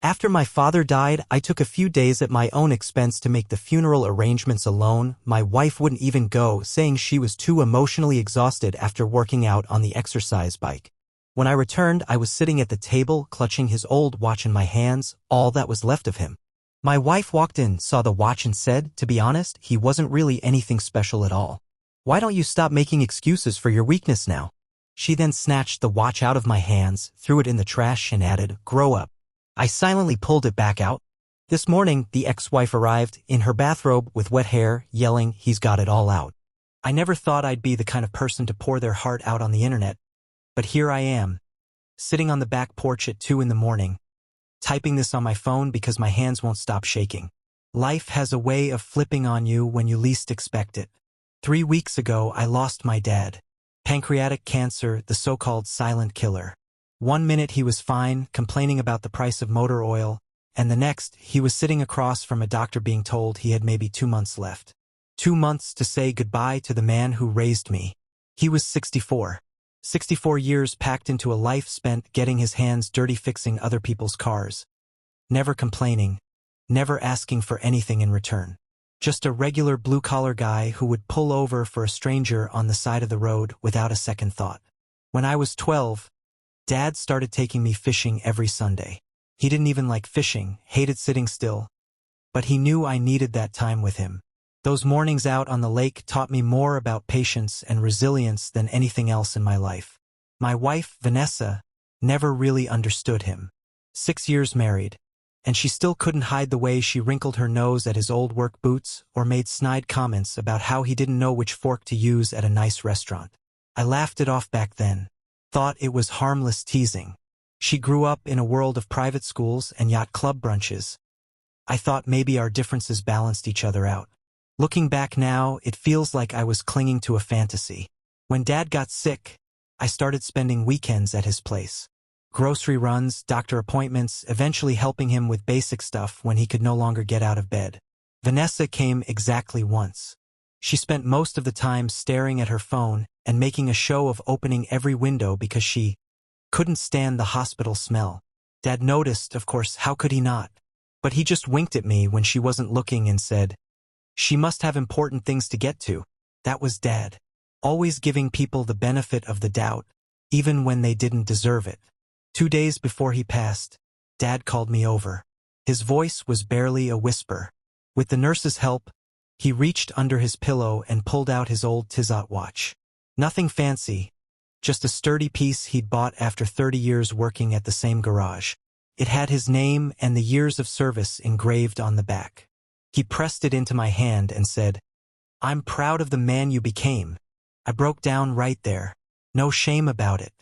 After my father died, I took a few days at my own expense to make the funeral arrangements alone. My wife wouldn't even go, saying she was too emotionally exhausted after working out on the exercise bike. When I returned, I was sitting at the table, clutching his old watch in my hands, all that was left of him. My wife walked in, saw the watch and said, to be honest, he wasn't really anything special at all. Why don't you stop making excuses for your weakness now? She then snatched the watch out of my hands, threw it in the trash and added, grow up. I silently pulled it back out. This morning, the ex-wife arrived, in her bathrobe with wet hair, yelling, he's got it all out. I never thought I'd be the kind of person to pour their heart out on the internet. But here I am, sitting on the back porch at 2 in the morning, typing this on my phone because my hands won't stop shaking. Life has a way of flipping on you when you least expect it. 3 weeks ago, I lost my dad. Pancreatic cancer, the so-called silent killer. 1 minute he was fine, complaining about the price of motor oil, and the next, he was sitting across from a doctor being told he had maybe 2 months left. 2 months to say goodbye to the man who raised me. He was 64. 64 years packed into a life spent getting his hands dirty fixing other people's cars. Never complaining, never asking for anything in return. Just a regular blue-collar guy who would pull over for a stranger on the side of the road without a second thought. When I was 12, Dad started taking me fishing every Sunday. He didn't even like fishing, hated sitting still, but he knew I needed that time with him. Those mornings out on the lake taught me more about patience and resilience than anything else in my life. My wife, Vanessa, never really understood him. 6 years married, and she still couldn't hide the way she wrinkled her nose at his old work boots or made snide comments about how he didn't know which fork to use at a nice restaurant. I laughed it off back then, thought it was harmless teasing. She grew up in a world of private schools and yacht club brunches. I thought maybe our differences balanced each other out. Looking back now, it feels like I was clinging to a fantasy. When Dad got sick, I started spending weekends at his place. Grocery runs, doctor appointments, eventually helping him with basic stuff when he could no longer get out of bed. Vanessa came exactly once. She spent most of the time staring at her phone and making a show of opening every window because she couldn't stand the hospital smell. Dad noticed, of course, how could he not? But he just winked at me when she wasn't looking and said, she must have important things to get to. That was Dad. Always giving people the benefit of the doubt, even when they didn't deserve it. 2 days before he passed, Dad called me over. His voice was barely a whisper. With the nurse's help, he reached under his pillow and pulled out his old Tizot watch. Nothing fancy, just a sturdy piece he'd bought after 30 years working at the same garage. It had his name and the years of service engraved on the back. He pressed it into my hand and said, I'm proud of the man you became. I broke down right there. No shame about it.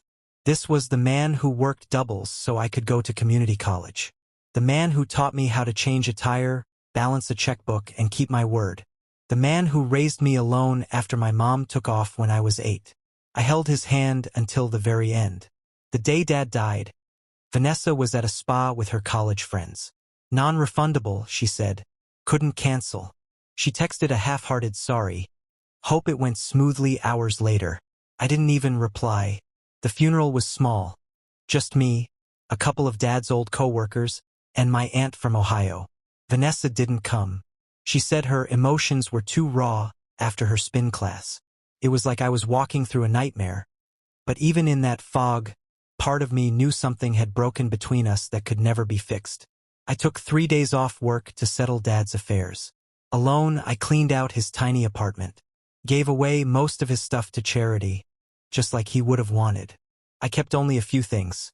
This was the man who worked doubles so I could go to community college. The man who taught me how to change a tire, balance a checkbook, and keep my word. The man who raised me alone after my mom took off when I was 8. I held his hand until the very end. The day Dad died, Vanessa was at a spa with her college friends. Non-refundable, she said. Couldn't cancel. She texted a half-hearted sorry. Hope it went smoothly hours later. I didn't even reply. The funeral was small. Just me, a couple of Dad's old co-workers, and my aunt from Ohio. Vanessa didn't come. She said her emotions were too raw after her spin class. It was like I was walking through a nightmare. But even in that fog, part of me knew something had broken between us that could never be fixed. I took 3 days off work to settle Dad's affairs. Alone, I cleaned out his tiny apartment. Gave away most of his stuff to charity, just like he would have wanted. I kept only a few things.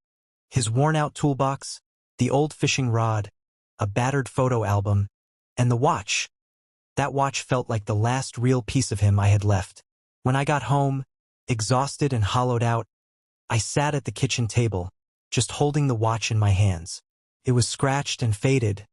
His worn-out toolbox, the old fishing rod, a battered photo album, and the watch. That watch felt like the last real piece of him I had left. When I got home, exhausted and hollowed out, I sat at the kitchen table, just holding the watch in my hands. It was scratched and faded,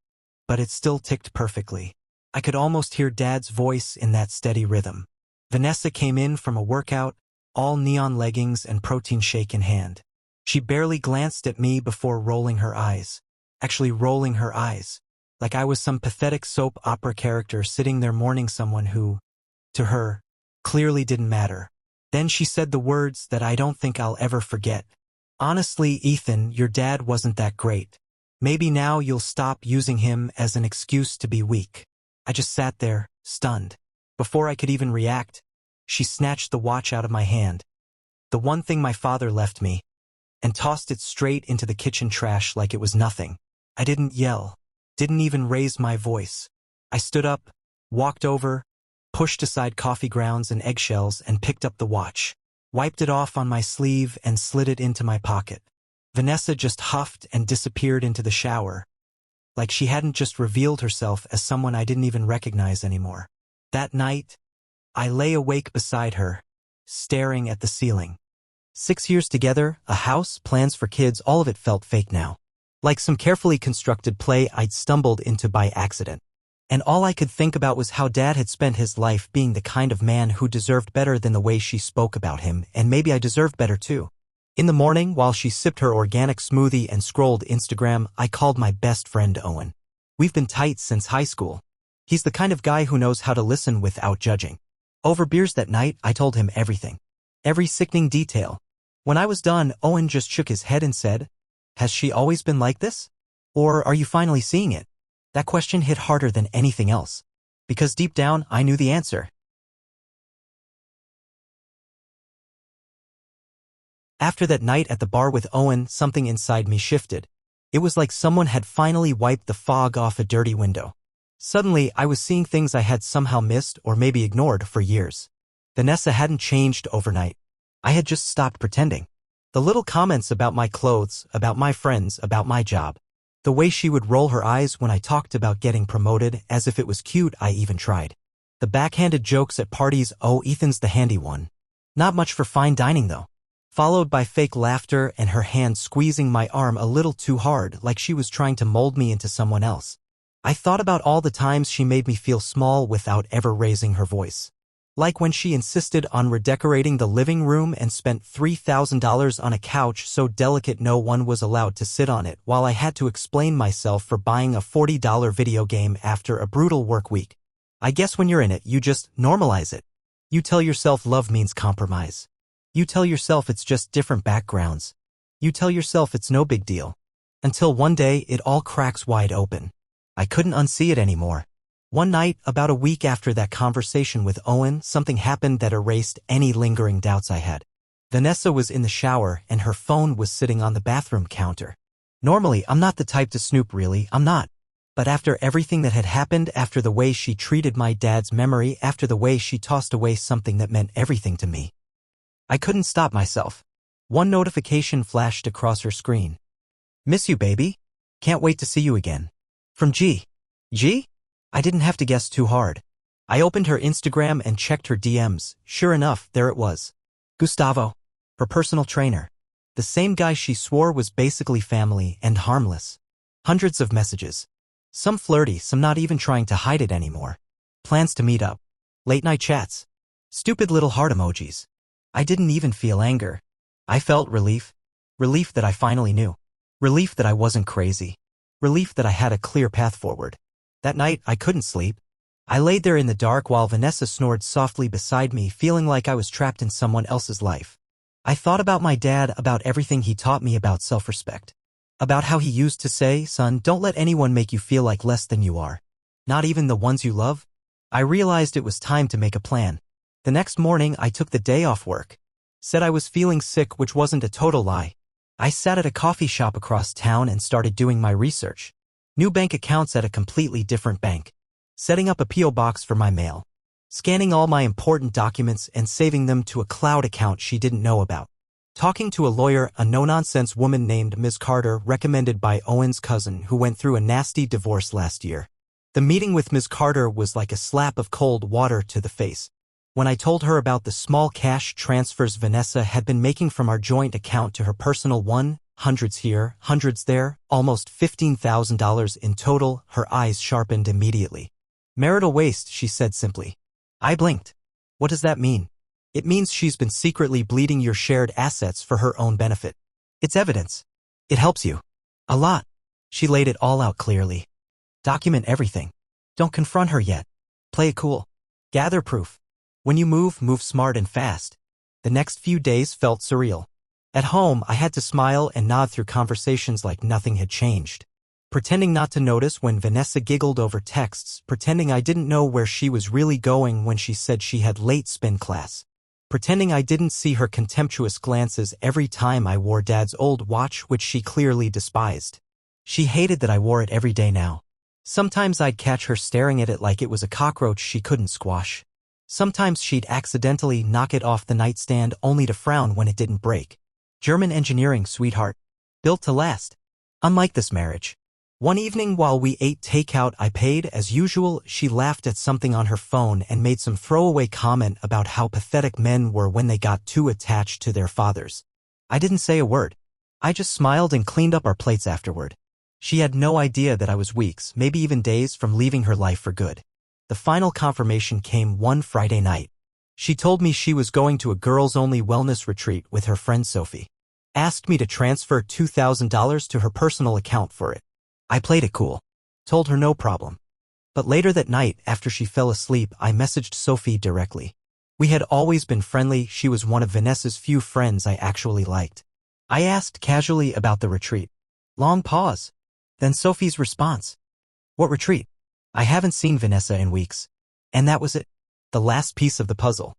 but it still ticked perfectly. I could almost hear Dad's voice in that steady rhythm. Vanessa came in from a workout, all neon leggings and protein shake in hand. She barely glanced at me before rolling her eyes. Actually rolling her eyes, like I was some pathetic soap opera character sitting there mourning someone who, to her, clearly didn't matter. Then she said the words that I don't think I'll ever forget. Honestly, Ethan, your dad wasn't that great. Maybe now you'll stop using him as an excuse to be weak. I just sat there, stunned. Before I could even react, she snatched the watch out of my hand, the one thing my father left me, and tossed it straight into the kitchen trash like it was nothing. I didn't yell, didn't even raise my voice. I stood up, walked over, pushed aside coffee grounds and eggshells and picked up the watch, wiped it off on my sleeve and slid it into my pocket. Vanessa just huffed and disappeared into the shower, like she hadn't just revealed herself as someone I didn't even recognize anymore. That night, I lay awake beside her, staring at the ceiling. 6 years together, a house, plans for kids, all of it felt fake now. Like some carefully constructed play I'd stumbled into by accident. And all I could think about was how Dad had spent his life being the kind of man who deserved better than the way she spoke about him, and maybe I deserved better too. In the morning, while she sipped her organic smoothie and scrolled Instagram, I called my best friend Owen. We've been tight since high school. He's the kind of guy who knows how to listen without judging. Over beers that night, I told him everything. Every sickening detail. When I was done, Owen just shook his head and said, "Has she always been like this? Or are you finally seeing it?" That question hit harder than anything else. Because deep down, I knew the answer. After that night at the bar with Owen, something inside me shifted. It was like someone had finally wiped the fog off a dirty window. Suddenly, I was seeing things I had somehow missed or maybe ignored for years. Vanessa hadn't changed overnight. I had just stopped pretending. The little comments about my clothes, about my friends, about my job. The way she would roll her eyes when I talked about getting promoted, as if it was cute I even tried. The backhanded jokes at parties, "Oh, Ethan's the handy one." Not much for fine dining though. Followed by fake laughter and her hand squeezing my arm a little too hard, like she was trying to mold me into someone else. I thought about all the times she made me feel small without ever raising her voice. Like when she insisted on redecorating the living room and spent $3,000 on a couch so delicate no one was allowed to sit on it, while I had to explain myself for buying a $40 video game after a brutal work week. I guess when you're in it, you just normalize it. You tell yourself love means compromise. You tell yourself it's just different backgrounds. You tell yourself it's no big deal. Until one day, it all cracks wide open. I couldn't unsee it anymore. One night, about a week after that conversation with Owen, something happened that erased any lingering doubts I had. Vanessa was in the shower and her phone was sitting on the bathroom counter. Normally, I'm not the type to snoop, really, I'm not. But after everything that had happened, after the way she treated my dad's memory, after the way she tossed away something that meant everything to me, I couldn't stop myself. One notification flashed across her screen. "Miss you, baby. Can't wait to see you again. From G." G? I didn't have to guess too hard. I opened her Instagram and checked her DMs. Sure enough, there it was. Gustavo, her personal trainer. The same guy she swore was basically family and harmless. Hundreds of messages. Some flirty, some not even trying to hide it anymore. Plans to meet up. Late night chats. Stupid little heart emojis. I didn't even feel anger. I felt relief. Relief that I finally knew. Relief that I wasn't crazy. Relief that I had a clear path forward. That night, I couldn't sleep. I laid there in the dark while Vanessa snored softly beside me, feeling like I was trapped in someone else's life. I thought about my dad, about everything he taught me about self-respect. About how he used to say, "Son, don't let anyone make you feel like less than you are. Not even the ones you love." I realized it was time to make a plan. The next morning, I took the day off work. Said I was feeling sick, which wasn't a total lie. I sat at a coffee shop across town and started doing my research. New bank accounts at a completely different bank. Setting up a P.O. box for my mail. Scanning all my important documents and saving them to a cloud account she didn't know about. Talking to a lawyer, a no-nonsense woman named Ms. Carter, recommended by Owen's cousin who went through a nasty divorce last year. The meeting with Ms. Carter was like a slap of cold water to the face. When I told her about the small cash transfers Vanessa had been making from our joint account to her personal one, hundreds here, hundreds there, almost $15,000 in total, her eyes sharpened immediately. "Marital waste," she said simply. I blinked. "What does that mean?" "It means she's been secretly bleeding your shared assets for her own benefit. It's evidence. It helps you. A lot." She laid it all out clearly. "Document everything. Don't confront her yet. Play it cool. Gather proof. When you move smart and fast." The next few days felt surreal. At home, I had to smile and nod through conversations like nothing had changed. pretending not to notice when Vanessa giggled over texts, pretending I didn't know where she was really going when she said she had late spin class, pretending I didn't see her contemptuous glances every time I wore Dad's old watch, which she clearly despised. She hated that I wore it every day now. Sometimes I'd catch her staring at it like it was a cockroach she couldn't squash. Sometimes she'd accidentally knock it off the nightstand only to frown when it didn't break. German engineering, sweetheart. Built to last. Unlike this marriage. One evening while we ate takeout, I paid. As usual, she laughed at something on her phone and made some throwaway comment about how pathetic men were when they got too attached to their fathers. I didn't say a word. I just smiled and cleaned up our plates afterward. She had no idea that I was weeks, maybe even days, from leaving her life for good. The final confirmation came one Friday night. She told me she was going to a girls-only wellness retreat with her friend Sophie. Asked me to transfer $2,000 to her personal account for it. I played it cool. Told her no problem. But later that night, after she fell asleep, I messaged Sophie directly. We had always been friendly. She was one of Vanessa's few friends I actually liked. I asked casually about the retreat. Long pause. Then Sophie's response. What retreat? I haven't seen Vanessa in weeks. And that was it. The last piece of the puzzle.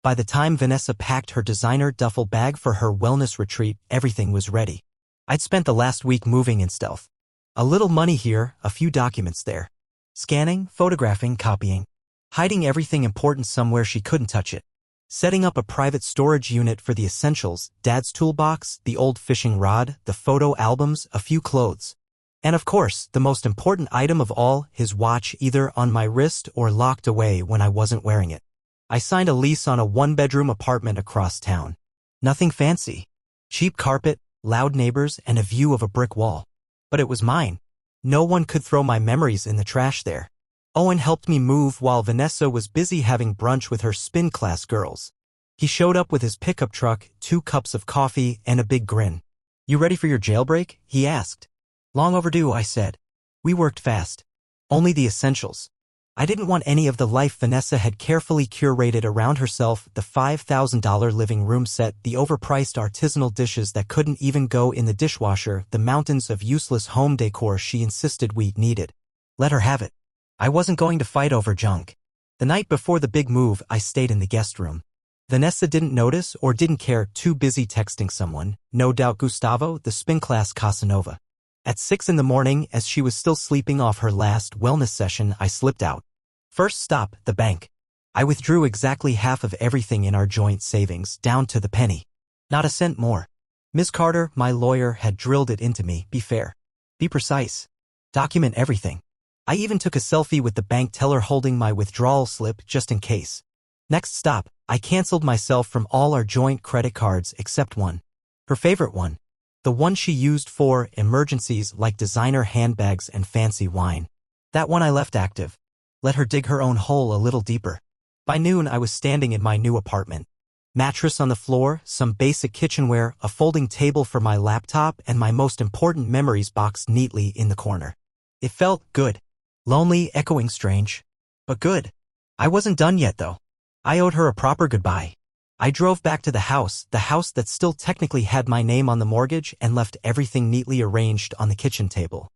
By the time Vanessa packed her designer duffel bag for her wellness retreat, everything was ready. I'd spent the last week moving in stealth. A little money here, a few documents there. Scanning, photographing, copying. Hiding everything important somewhere she couldn't touch it. Setting up a private storage unit for the essentials, Dad's toolbox, the old fishing rod, the photo albums, a few clothes. And of course, the most important item of all, his watch, either on my wrist or locked away when I wasn't wearing it. I signed a lease on a one-bedroom apartment across town. Nothing fancy. Cheap carpet, loud neighbors, and a view of a brick wall. But it was mine. No one could throw my memories in the trash there. Owen helped me move while Vanessa was busy having brunch with her spin class girls. He showed up with his pickup truck, 2 cups of coffee, and a big grin. You ready for your jailbreak? He asked. Long overdue, I said. We worked fast. Only the essentials. I didn't want any of the life Vanessa had carefully curated around herself, the $5,000 living room set, the overpriced artisanal dishes that couldn't even go in the dishwasher, the mountains of useless home decor she insisted we needed. Let her have it. I wasn't going to fight over junk. The night before the big move, I stayed in the guest room. Vanessa didn't notice or didn't care, too busy texting someone, no doubt Gustavo, the spin class Casanova. At 6 in the morning, as she was still sleeping off her last wellness session, I slipped out. First stop, the bank. I withdrew exactly half of everything in our joint savings, down to the penny. Not a cent more. Ms. Carter, my lawyer, had drilled it into me. Be fair. Be precise. Document everything. I even took a selfie with the bank teller holding my withdrawal slip just in case. Next stop, I canceled myself from all our joint credit cards except one. Her favorite one. The one she used for emergencies like designer handbags and fancy wine. That one I left active. Let her dig her own hole a little deeper. By noon, I was standing in my new apartment. Mattress on the floor, some basic kitchenware, a folding table for my laptop, and my most important memories box neatly in the corner. It felt good. Lonely, echoing, strange. But good. I wasn't done yet, though. I owed her a proper goodbye. I drove back to the house that still technically had my name on the mortgage, and left everything neatly arranged on the kitchen table.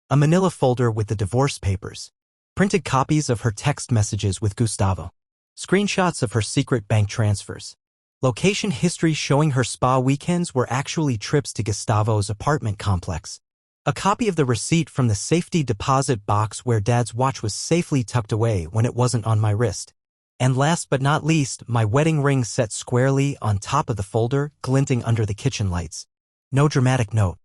A manila folder with the divorce papers. Printed copies of her text messages with Gustavo. Screenshots of her secret bank transfers. Location history showing her spa weekends were actually trips to Gustavo's apartment complex. A copy of the receipt from the safety deposit box where Dad's watch was safely tucked away when it wasn't on my wrist. And last but not least, my wedding ring set squarely on top of the folder, glinting under the kitchen lights. No dramatic note.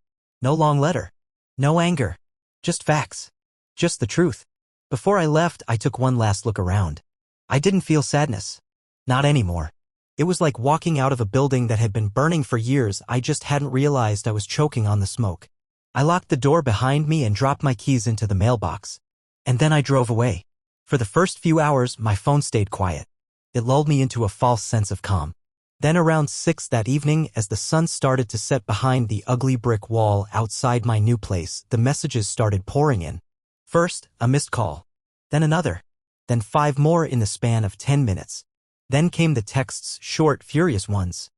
No long letter. No anger. Just facts. Just the truth. Before I left, I took one last look around. I didn't feel sadness. Not anymore. It was like walking out of a building that had been burning for years. I just hadn't realized I was choking on the smoke. I locked the door behind me and dropped my keys into the mailbox. And then I drove away. For the first few hours, my phone stayed quiet. It lulled me into a false sense of calm. Then around 6 that evening, as the sun started to set behind the ugly brick wall outside my new place, the messages started pouring in. First, a missed call. Then another. Then 5 more in the span of 10 minutes. Then came the texts, short, furious ones.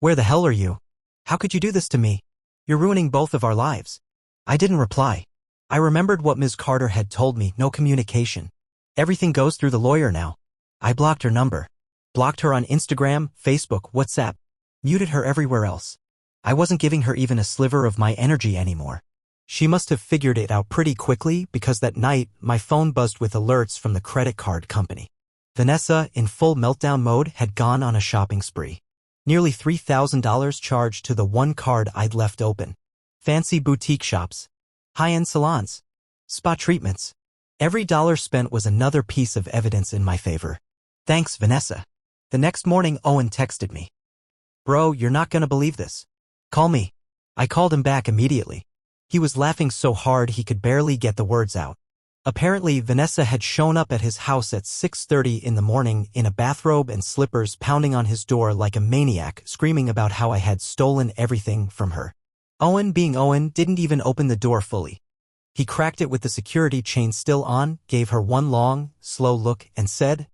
Where the hell are you? How could you do this to me? You're ruining both of our lives. I didn't reply. I remembered what Ms. Carter had told me, no communication. Everything goes through the lawyer now. I blocked her number. Blocked her on Instagram, Facebook, WhatsApp. Muted her everywhere else. I wasn't giving her even a sliver of my energy anymore. She must have figured it out pretty quickly because that night, my phone buzzed with alerts from the credit card company. Vanessa, in full meltdown mode, had gone on a shopping spree. Nearly $3,000 charged to the one card I'd left open. Fancy boutique shops. High-end salons. Spa treatments. Every dollar spent was another piece of evidence in my favor. Thanks, Vanessa. The next morning, Owen texted me. Bro, you're not gonna believe this. Call me. I called him back immediately. He was laughing so hard he could barely get the words out. Apparently, Vanessa had shown up at his house at 6:30 in the morning in a bathrobe and slippers, pounding on his door like a maniac, screaming about how I had stolen everything from her. Owen, being Owen, didn't even open the door fully. He cracked it with the security chain still on, gave her one long, slow look, and said,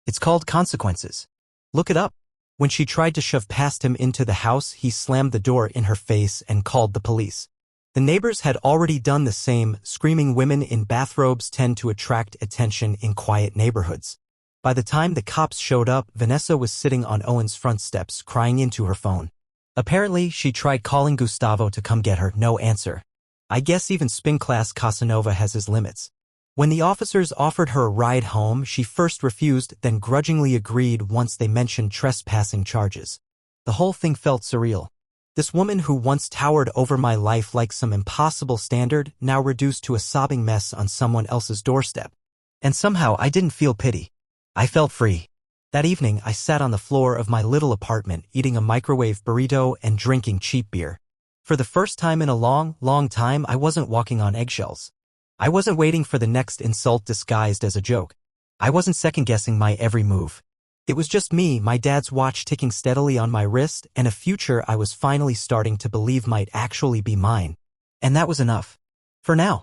"It's called consequences. Look it up." When she tried to shove past him into the house, he slammed the door in her face and called the police. The neighbors had already done the same. Screaming women in bathrobes tend to attract attention in quiet neighborhoods. By the time the cops showed up, Vanessa was sitting on Owen's front steps, crying into her phone. Apparently, she tried calling Gustavo to come get her, no answer. I guess even spin class Casanova has his limits. When the officers offered her a ride home, she first refused, then grudgingly agreed once they mentioned trespassing charges. The whole thing felt surreal. This woman who once towered over my life like some impossible standard, now reduced to a sobbing mess on someone else's doorstep. And somehow I didn't feel pity. I felt free. That evening, I sat on the floor of my little apartment, eating a microwave burrito and drinking cheap beer. For the first time in a long, long time, I wasn't walking on eggshells. I wasn't waiting for the next insult disguised as a joke. I wasn't second-guessing my every move. It was just me, my dad's watch ticking steadily on my wrist, and a future I was finally starting to believe might actually be mine. And that was enough. For now.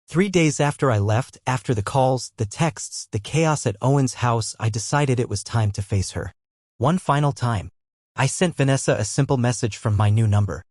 3 days after I left, after the calls, the texts, the chaos at Owen's house, I decided it was time to face her. One final time. I sent Vanessa a simple message from my new number.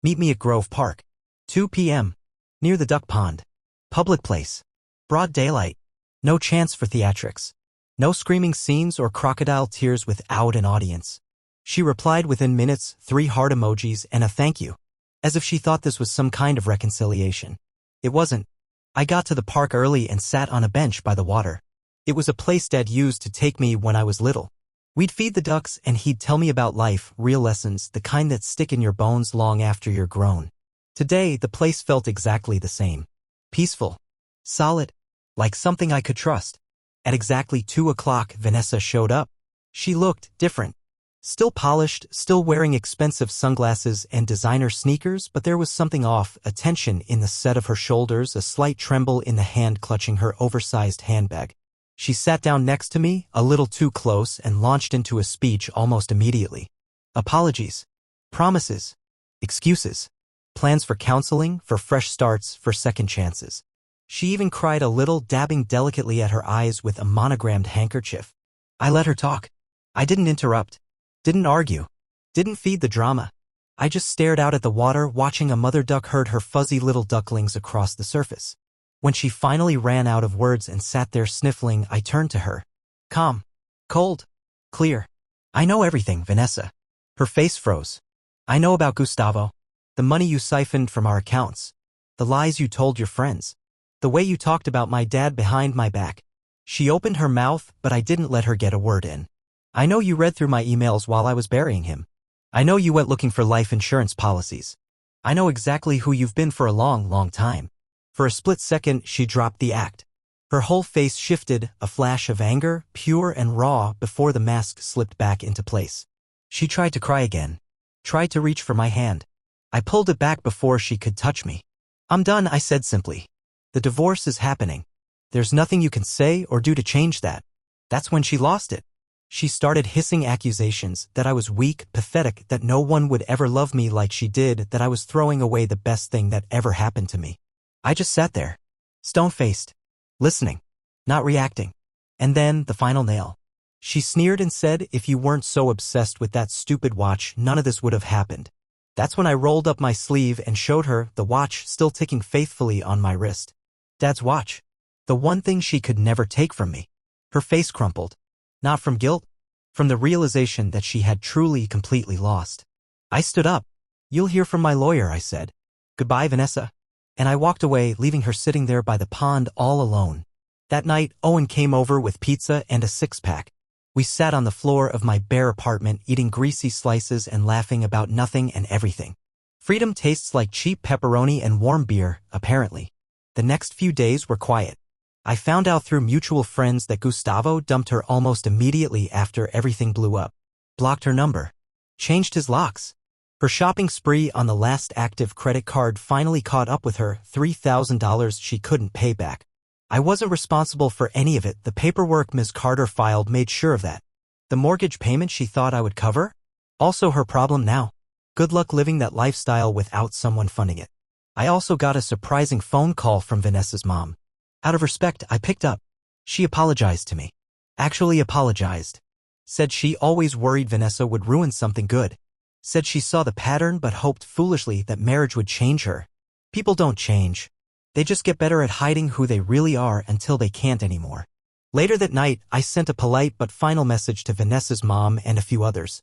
Meet me at Grove Park. 2 p.m. Near the duck pond. Public place. Broad daylight. No chance for theatrics. No screaming scenes or crocodile tears without an audience. She replied within minutes, 3 heart emojis and a thank you. As if she thought this was some kind of reconciliation. It wasn't. I got to the park early and sat on a bench by the water. It was a place Dad used to take me when I was little. We'd feed the ducks and he'd tell me about life, real lessons, the kind that stick in your bones long after you're grown. Today, the place felt exactly the same. Peaceful. Solid. Like something I could trust. At exactly 2 o'clock, Vanessa showed up. She looked different. Still polished, still wearing expensive sunglasses and designer sneakers, but there was something off, a tension in the set of her shoulders, a slight tremble in the hand clutching her oversized handbag. She sat down next to me, a little too close, and launched into a speech almost immediately. Apologies. Promises. Excuses. Plans for counseling, for fresh starts, for second chances. She even cried a little, dabbing delicately at her eyes with a monogrammed handkerchief. I let her talk. I didn't interrupt. Didn't argue. Didn't feed the drama. I just stared out at the water, watching a mother duck herd her fuzzy little ducklings across the surface. When she finally ran out of words and sat there sniffling, I turned to her. Calm. Cold. Clear. I know everything, Vanessa. Her face froze. I know about Gustavo. The money you siphoned from our accounts. The lies you told your friends. The way you talked about my dad behind my back. She opened her mouth, but I didn't let her get a word in. I know you read through my emails while I was burying him. I know you went looking for life insurance policies. I know exactly who you've been for a long, long time. For a split second, she dropped the act. Her whole face shifted, a flash of anger, pure and raw, before the mask slipped back into place. She tried to cry again. Tried to reach for my hand. I pulled it back before she could touch me. I'm done, I said simply. The divorce is happening. There's nothing you can say or do to change that. That's when she lost it. She started hissing accusations that I was weak, pathetic, that no one would ever love me like she did, that I was throwing away the best thing that ever happened to me. I just sat there, stone-faced, listening, not reacting. And then, the final nail. She sneered and said, if you weren't so obsessed with that stupid watch, none of this would have happened. That's when I rolled up my sleeve and showed her the watch still ticking faithfully on my wrist. Dad's watch. The one thing she could never take from me. Her face crumpled. Not from guilt, from the realization that she had truly, completely lost. I stood up. You'll hear from my lawyer, I said. Goodbye, Vanessa. And I walked away, leaving her sitting there by the pond all alone. That night, Owen came over with pizza and a six-pack. We sat on the floor of my bare apartment, eating greasy slices and laughing about nothing and everything. Freedom tastes like cheap pepperoni and warm beer, apparently. The next few days were quiet. I found out through mutual friends that Gustavo dumped her almost immediately after everything blew up. Blocked her number. Changed his locks. Her shopping spree on the last active credit card finally caught up with her, $3,000 she couldn't pay back. I wasn't responsible for any of it. The paperwork Ms. Carter filed made sure of that. The mortgage payment she thought I would cover? Also her problem now. Good luck living that lifestyle without someone funding it. I also got a surprising phone call from Vanessa's mom. Out of respect, I picked up. She apologized to me. Actually apologized. Said she always worried Vanessa would ruin something good. Said she saw the pattern but hoped foolishly that marriage would change her. People don't change. They just get better at hiding who they really are until they can't anymore. Later that night, I sent a polite but final message to Vanessa's mom and a few others.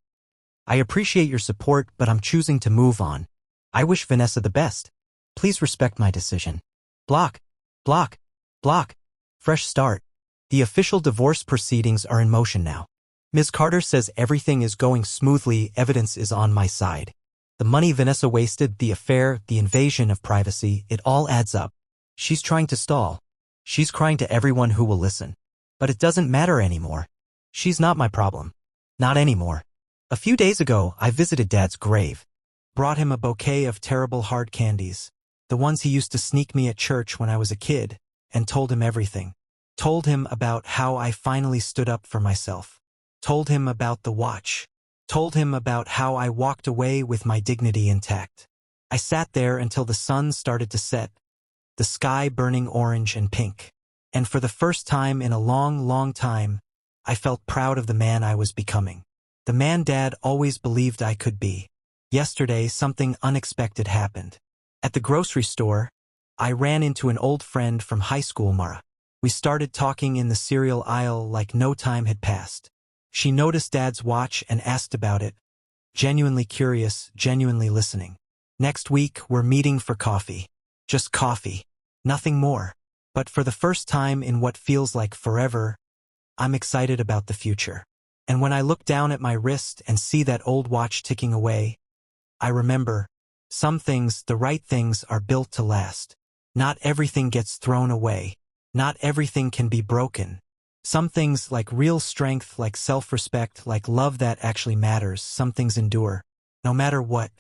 I appreciate your support, but I'm choosing to move on. I wish Vanessa the best. Please respect my decision. Block. Block. Block. Fresh start. The official divorce proceedings are in motion now. Ms. Carter says everything is going smoothly, evidence is on my side. The money Vanessa wasted, the affair, the invasion of privacy, it all adds up. She's trying to stall. She's crying to everyone who will listen. But it doesn't matter anymore. She's not my problem. Not anymore. A few days ago, I visited Dad's grave. Brought him a bouquet of terrible hard candies. The ones he used to sneak me at church when I was a kid, and told him everything. Told him about how I finally stood up for myself. Told him about the watch. Told him about how I walked away with my dignity intact. I sat there until the sun started to set, the sky burning orange and pink. And for the first time in a long, long time, I felt proud of the man I was becoming. The man Dad always believed I could be. Yesterday, something unexpected happened. At the grocery store, I ran into an old friend from high school, Mara. We started talking in the cereal aisle like no time had passed. She noticed Dad's watch and asked about it. Genuinely curious, genuinely listening. Next week, we're meeting for coffee. Just coffee. Nothing more. But for the first time in what feels like forever, I'm excited about the future. And when I look down at my wrist and see that old watch ticking away, I remember, some things, the right things, are built to last. Not everything gets thrown away. Not everything can be broken. Some things, like real strength, like self-respect, like love that actually matters, some things endure. No matter what.